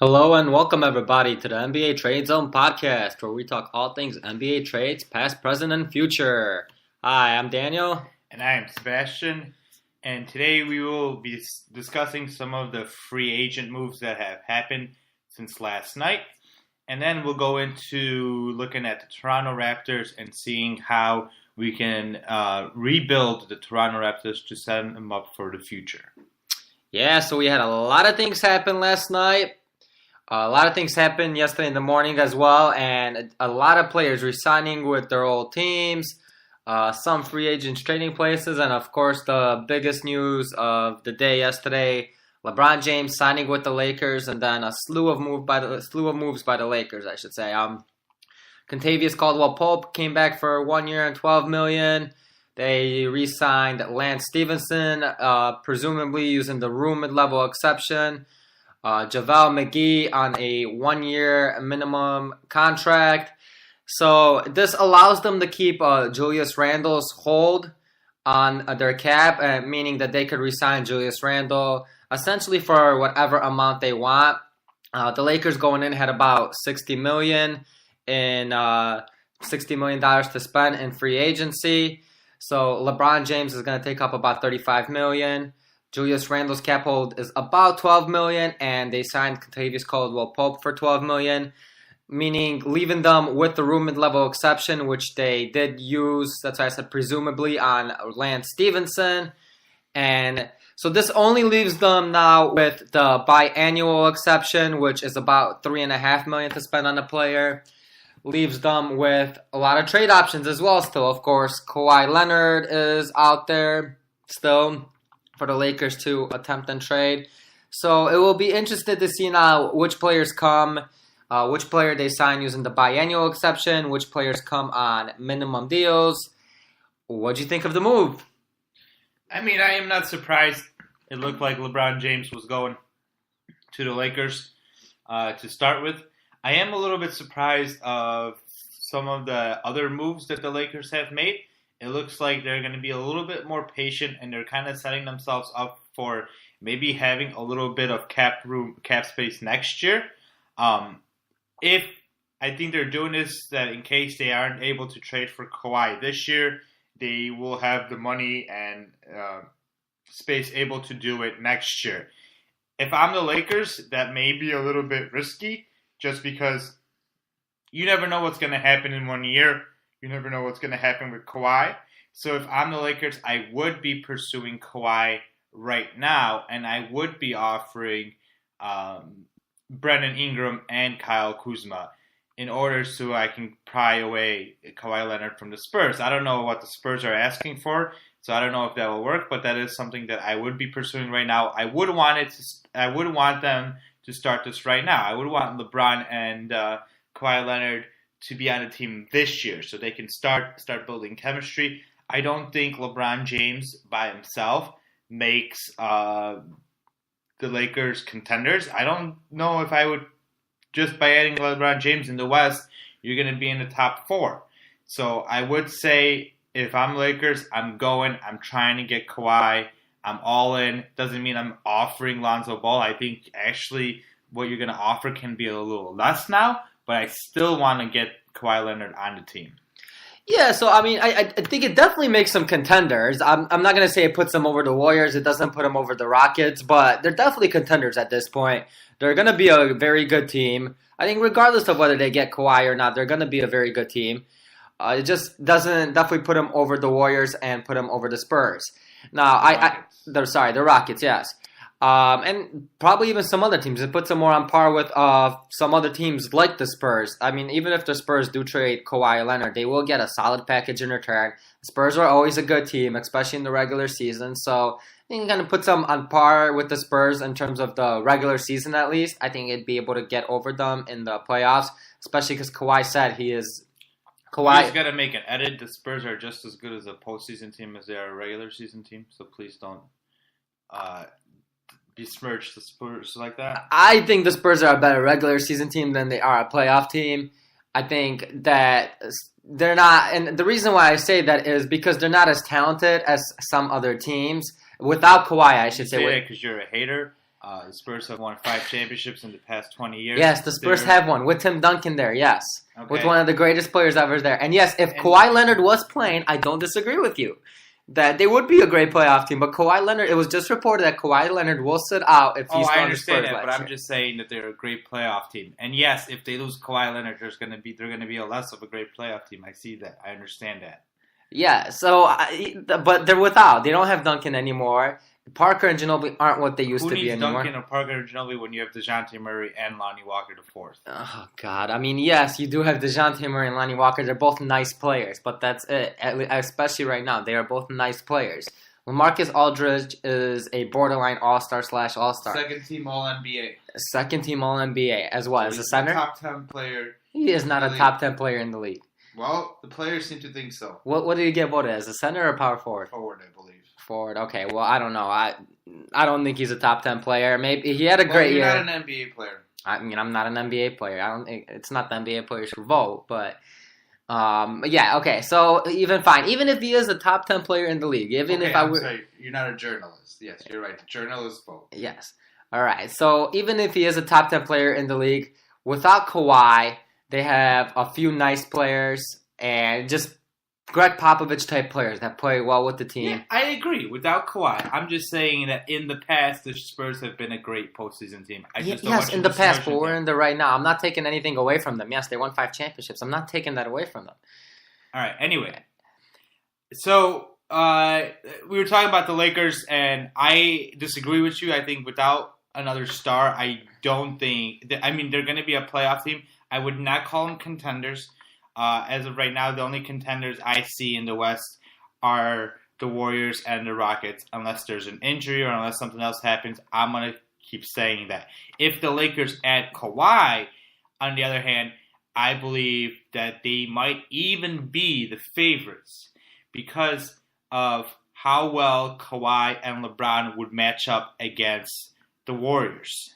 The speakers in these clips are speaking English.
Hello and welcome everybody to the NBA Trade Zone podcast where we talk all things NBA trades, past, present, and future. Hi, I'm Daniel. And I am Sebastian. And today we will be discussing some of the free agent moves that have happened since last night. And then we'll go into looking at the Toronto Raptors and seeing how we can rebuild the Toronto Raptors to set them up for the future. Yeah, so we had a lot of things happen last night. A lot of things happened yesterday in the morning as well, and a lot of players resigning with their old teams, some free agents trading places, and of course the biggest news of the day yesterday, LeBron James signing with the Lakers, and then a slew of moves by the Lakers, I should say. Kentavious Caldwell-Pope came back for 1 year and $12 million. They re-signed Lance Stevenson, presumably using the mid-level exception. JaVale McGee on a 1 year minimum contract. So this allows them to keep Julius Randle's hold on their cap, meaning that they could re-sign Julius Randle essentially for whatever amount they want. The Lakers going in had about $60 million to spend in free agency. So LeBron James is going to take up about $35 million. Julius Randle's cap hold is about $12 million, and they signed Kentavious Caldwell-Pope for $12 million, meaning leaving them with the mid-level exception, which they did use, that's why I said presumably, on Lance Stevenson. And so this only leaves them now with the biannual exception, which is about $3.5 million to spend on the player. Leaves them with a lot of trade options as well still. Of course, Kawhi Leonard is out there still for the Lakers to attempt and trade. So it will be interesting to see now which players come, which player they sign using the biannual exception, which players come on minimum deals. What do you think of the move? I mean, I am not surprised. It looked like LeBron James was going to the Lakers to start with. I am a little bit surprised of some of the other moves that the Lakers have made. It looks like they're going to be a little bit more patient, and they're kind of setting themselves up for maybe having a little bit of cap space next year. If I think they're doing this, that in case they aren't able to trade for Kawhi this year, they will have the money and space able to do it next year. If I'm the Lakers, that may be a little bit risky, just because you never know what's going to happen in 1 year. You never know what's going to happen with Kawhi. So if I'm the Lakers, I would be pursuing Kawhi right now, and I would be offering Brandon Ingram and Kyle Kuzma in order so I can pry away Kawhi Leonard from the Spurs. I don't know what the Spurs are asking for, so I don't know if that will work, but that is something that I would be pursuing right now. I would want them to start this right now. I would want LeBron and Kawhi Leonard to be on the team this year so they can start building chemistry. I don't think LeBron James by himself makes the Lakers contenders. I don't know if I would, just by adding LeBron James in the West, you're going to be in the top four. So I would say if I'm Lakers, I'm trying to get Kawhi. I'm all in. Doesn't mean I'm offering Lonzo Ball. I think actually what you're going to offer can be a little less now, but I still want to get Kawhi Leonard on the team. Yeah, so I mean, I think it definitely makes them contenders. I'm not going to say it puts them over the Warriors. It doesn't put them over the Rockets, but they're definitely contenders at this point. They're going to be a very good team. I think regardless of whether they get Kawhi or not, they're going to be a very good team. It just doesn't definitely put them over the Warriors and put them over the Spurs. Now, the Rockets, yes. And probably even some other teams. It puts them more on par with some other teams like the Spurs. I mean, even if the Spurs do trade Kawhi Leonard, they will get a solid package in return. The Spurs are always a good team, especially in the regular season. So I think it kind of puts them on par with the Spurs in terms of the regular season at least. I think it'd be able to get over them in the playoffs, especially because Kawhi said he is... Kawhi's got to make an edit. The Spurs are just as good as a postseason team as they are a regular season team. So please don't... besmirch the Spurs like that? I think the Spurs are a better regular season team than they are a playoff team. I think that they're not, and the reason why I say that is because they're not as talented as some other teams. Without Kawhi, I should say. Because you're a hater The Spurs have won 5 championships in the past 20 years. Yes, the Spurs have one with Tim Duncan there. Yes, Okay. with one of the greatest players ever there. And yes, if Kawhi Leonard was playing, I don't disagree with you that they would be a great playoff team. But Kawhi Leonard, it was just reported that Kawhi Leonard will sit out if he's I on the understand Spurs that, but last I'm year. just saying that they're a great playoff team. And yes, if they lose Kawhi Leonard, they're going to be a less of a great playoff team. I see that. I understand that. Yeah, so but they're without. They don't have Duncan anymore. Parker and Ginobili aren't what they used to be anymore. Who needs Duncan or Parker or Ginobili when you have DeJounte Murray and Lonnie Walker the fourth? Oh, God. I mean, yes, you do have DeJounte Murray and Lonnie Walker. They're both nice players, but that's it. Especially right now. They are both nice players. LaMarcus Aldridge is a borderline all-star / all-star. Second team All-NBA. Second team All-NBA as well. As a center? Top 10 player. He is not a top 10 player in the league. Well, the players seem to think so. What did he get voted as? A center or power forward? Forward, I believe. Forward. Okay, well, I don't know. I don't think he's a top 10 player. Maybe he had a great year. You're not an NBA player. I mean, I'm not an NBA player. It's not the NBA players who vote, but yeah, okay. So even if he is a top 10 player in the league, Sorry, you're not a journalist. Yes, you're right. The journalists vote. Yes. All right. So even if he is a top 10 player in the league, without Kawhi, they have a few nice players and just Greg Popovich type players that play well with the team. Yeah, I agree. Without Kawhi, I'm just saying that in the past, the Spurs have been a great postseason team. Yes, in the past, but we're in the right now. I'm not taking anything away from them. Yes, they won 5 championships. I'm not taking that away from them. All right. Anyway, so we were talking about the Lakers, and I disagree with you. I think without another star, I don't think. They're going to be a playoff team. I would not call them contenders. As of right now, the only contenders I see in the West are the Warriors and the Rockets. Unless there's an injury or unless something else happens, I'm going to keep saying that. If the Lakers add Kawhi, on the other hand, I believe that they might even be the favorites because of how well Kawhi and LeBron would match up against the Warriors.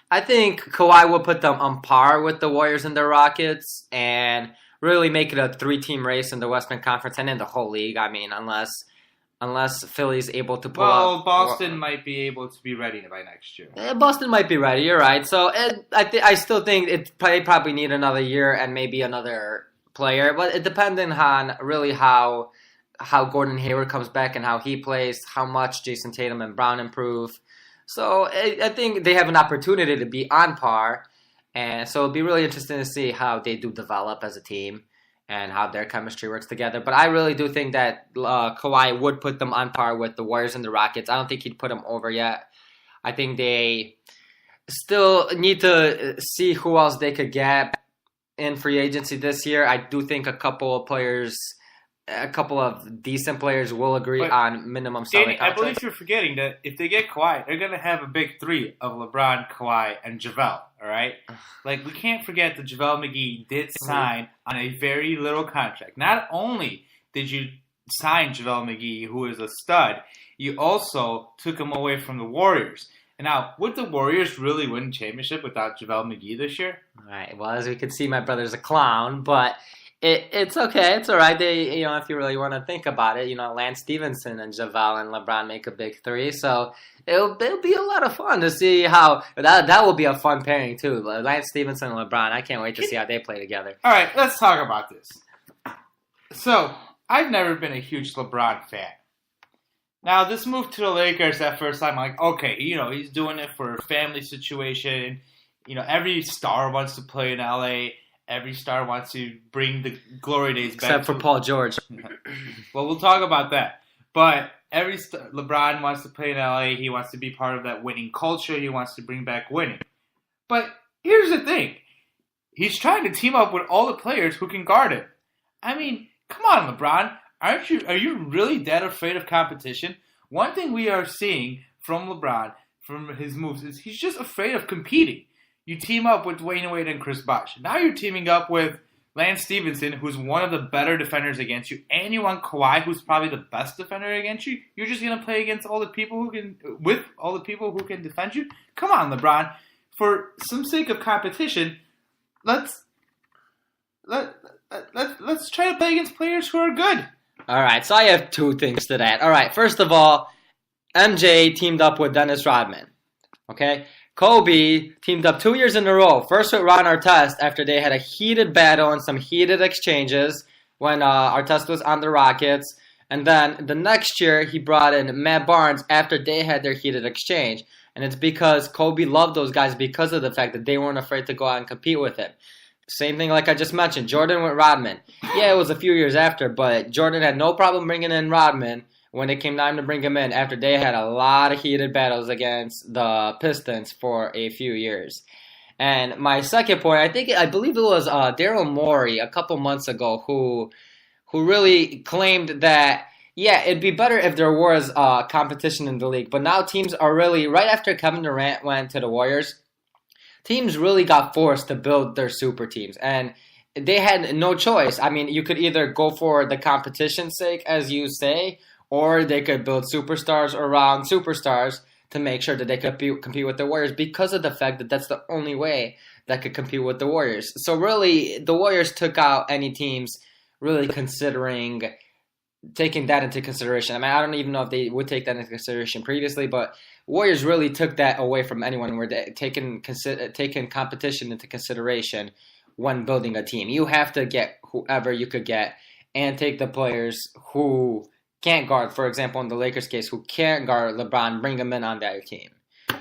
I think Kawhi will put them on par with the Warriors and the Rockets and really make it a 3-team race in the Western Conference and in the whole league. I mean, unless Philly's able to pull out. Well, Boston might be able to be ready by next year. Boston might be ready. You're right. So I still think they probably need another year and maybe another player. But it depends on really how Gordon Hayward comes back and how he plays, how much Jason Tatum and Brown improve. So I think they have an opportunity to be on par, and so it'll be really interesting to see how they do develop as a team and how their chemistry works together. But I really do think that Kawhi would put them on par with the Warriors and the Rockets. I don't think he'd put them over yet. I think they still need to see who else they could get in free agency this year. I do think a couple of decent players will agree on minimum salary contracts. I believe you're forgetting that if they get Kawhi, they're going to have a big 3 of LeBron, Kawhi, and JaVale, all right? Like, we can't forget that JaVale McGee did sign on a very little contract. Not only did you sign JaVale McGee, who is a stud, you also took him away from the Warriors. And now, would the Warriors really win a championship without JaVale McGee this year? All right, well, as we can see, my brother's a clown, but it's okay. It's all right. They, if you really want to think about it, Lance Stevenson and JaVale and LeBron make a big 3. So it'll be a lot of fun to see how that will be a fun pairing too. Lance Stevenson and LeBron. I can't wait to see how they play together. All right, let's talk about this. So I've never been a huge LeBron fan. Now this move to the Lakers at first, I'm like, okay, he's doing it for a family situation. Every star wants to play in LA. Every star wants to bring the glory days back. Except for Paul George. Well, we'll talk about that. But LeBron wants to play in LA. He wants to be part of that winning culture. He wants to bring back winning. But here's the thing. He's trying to team up with all the players who can guard him. I mean, come on, LeBron. Are you really that afraid of competition? One thing we are seeing from LeBron, from his moves, is he's just afraid of competing. You team up with Dwayne Wade and Chris Bosh. Now you're teaming up with Lance Stevenson, who's one of the better defenders against you, and you want Kawhi, who's probably the best defender against you. You're just gonna play against all the people who can defend you. Come on, LeBron. For some sake of competition, let's try to play against players who are good. All right, so I have 2 things to that. All right, first of all, MJ teamed up with Dennis Rodman. Okay, Kobe teamed up 2 years in a row. First with Ron Artest after they had a heated battle and some heated exchanges when Artest was on the Rockets. And then the next year he brought in Matt Barnes after they had their heated exchange. And it's because Kobe loved those guys because of the fact that they weren't afraid to go out and compete with him. Same thing like I just mentioned, Jordan with Rodman. Yeah, it was a few years after, but Jordan had no problem bringing in Rodman when it came time to bring him in after they had a lot of heated battles against the Pistons for a few years. And my second point, I believe it was Daryl Morey a couple months ago who really claimed that, yeah, it'd be better if there was competition in the league. But now teams are really, right after Kevin Durant went to the Warriors, teams really got forced to build their super teams. And they had no choice. I mean, you could either go for the competition's sake, as you say, or they could build superstars around superstars to make sure that they could compete with the Warriors because of the fact that that's the only way that could compete with the Warriors. So really, the Warriors took out any teams really taking that into consideration. I mean, I don't even know if they would take that into consideration previously, but Warriors really took that away from anyone where they taking competition into consideration when building a team. You have to get whoever you could get and take the players who can't guard, for example, in the Lakers case, who can't guard LeBron, bring them in on that team. All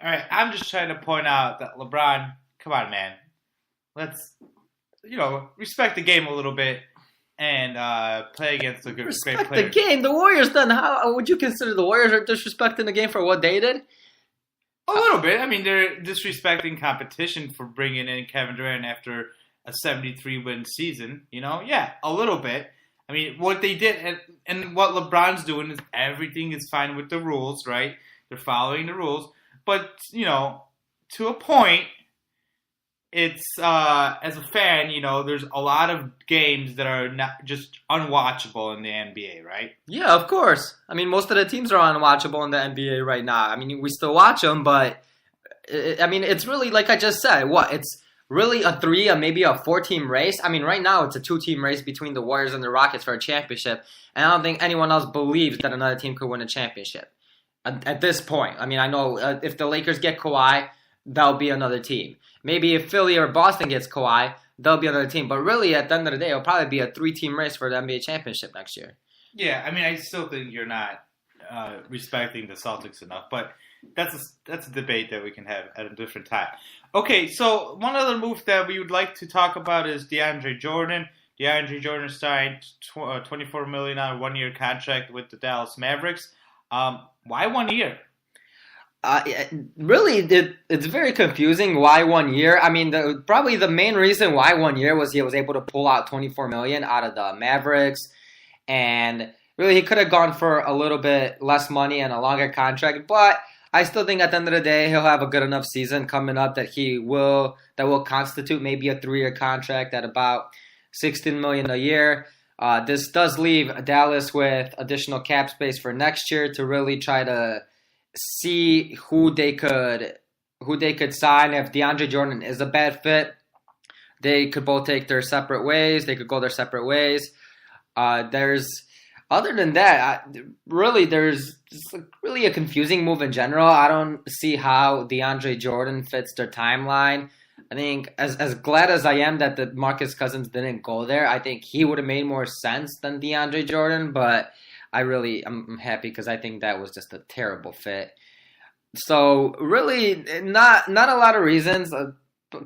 right, I'm just trying to point out that LeBron, come on, man. Let's, respect the game a little bit and play against a great player. Respect the game? The Warriors then, how would you consider the Warriors are disrespecting the game for what they did? A little bit. I mean, they're disrespecting competition for bringing in Kevin Durant after a 73-win season. Yeah, a little bit. I mean, what they did and what LeBron's doing is everything is fine with the rules, right? They're following the rules. But, to a point, it's, as a fan, there's a lot of games that are not just unwatchable in the NBA, right? Yeah, of course. I mean, most of the teams are unwatchable in the NBA right now. I mean, we still watch them, but, it's really, like I just said, it's really maybe a 4-team race. I mean, right now it's a 2-team race between the Warriors and the Rockets for a championship, and I don't think anyone else believes that another team could win a championship at this point. I mean, I know if the Lakers get Kawhi, that'll be another team. Maybe if Philly or Boston gets Kawhi, there'll be another team. But really, at the end of the day, it'll probably be a 3-team race for the NBA championship next year. Yeah, I mean, I still think you're not respecting the Celtics enough, but that's a debate that we can have at a different time. Okay, so one other move that we would like to talk about is DeAndre Jordan. DeAndre Jordan signed $24 million on a 1-year contract with the Dallas Mavericks. Why 1 year? Really, it's very confusing. Why 1 year? I mean, probably the main reason why 1 year was he was able to pull out $24 million out of the Mavericks, and really he could have gone for a little bit less money and a longer contract. But I still think at the end of the day he'll have a good enough season coming up that will constitute maybe a 3-year contract at about $16 million a year. This does leave Dallas with additional cap space for next year to really try to see who they could sign. If DeAndre Jordan is a bad fit, they could both take their separate ways. They could go their separate ways. Other than that, there's really a confusing move in general. I don't see how DeAndre Jordan fits their timeline. I think as glad as I am that the Marcus Cousins didn't go there, I think he would have made more sense than DeAndre Jordan, but I'm happy because I think that was just a terrible fit. So really not a lot of reasons. A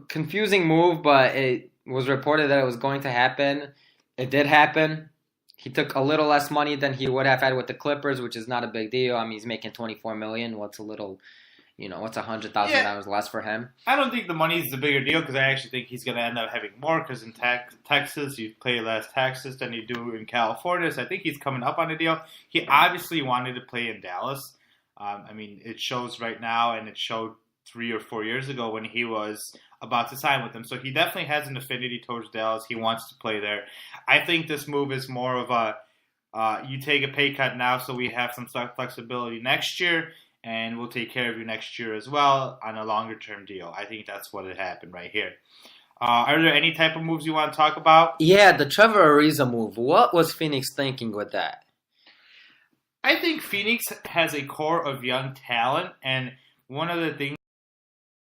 confusing move, but it was reported that it was going to happen. It did happen. He took a little less money than he would have had with the Clippers, which is not a big deal. I mean, he's making $24 million. What's $100,000 less for him? I don't think the money is the bigger deal because I actually think he's going to end up having more because in Texas, you pay less taxes than you do in California. So I think he's coming up on a deal. He obviously wanted to play in Dallas. I mean, it shows right now, and it showed 3 or 4 years ago when he was about to sign with them. So he definitely has an affinity towards Dallas. He wants to play there. I think this move is more of a you take a pay cut now so we have some flexibility next year, and we'll take care of you next year as well on a longer-term deal. I think that's what had happened right here. Are there any type of moves you want to talk about? Yeah, the Trevor Ariza move. What was Phoenix thinking with that? I think Phoenix has a core of young talent, and one of the things